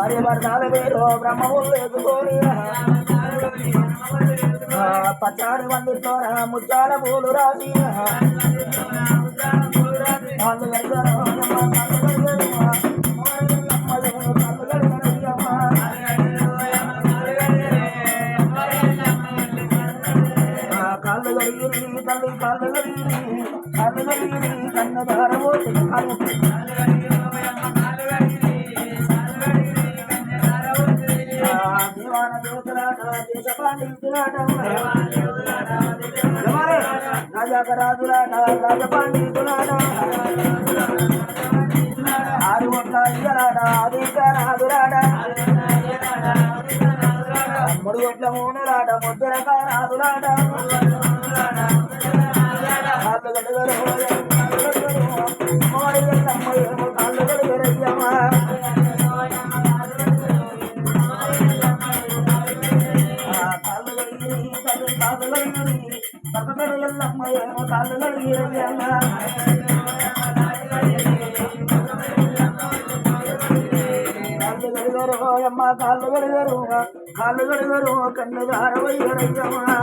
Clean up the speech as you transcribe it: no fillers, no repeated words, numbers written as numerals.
భార్య భర్తల పేరు బ్రహ్మములు ఎదుకొని పచ్చారు వందుతో ముచ్చాల పూలు రాసి కాళ్ళు గడిగారు కాళ్ళు గడిగిరి తల్లి కాళ్ళు గడిగిరి కన్ను దారబోతే దేవాన దేవతలాట దేశ పాండితులాట రాజాక రాజులాట రాజ పాండితులాట ఆరు ఒట్ల ఇయ్యలాట అధిక రాజులాట మూడు ఒట్ల మూడులాట ముద్దురక రాజులాట కాళ్ళు గడుగరు కాళ్ళు గడుగరయ్యమ్మా కాళ్ళు గడిగారు కన్ను దారవయ్యమ్మా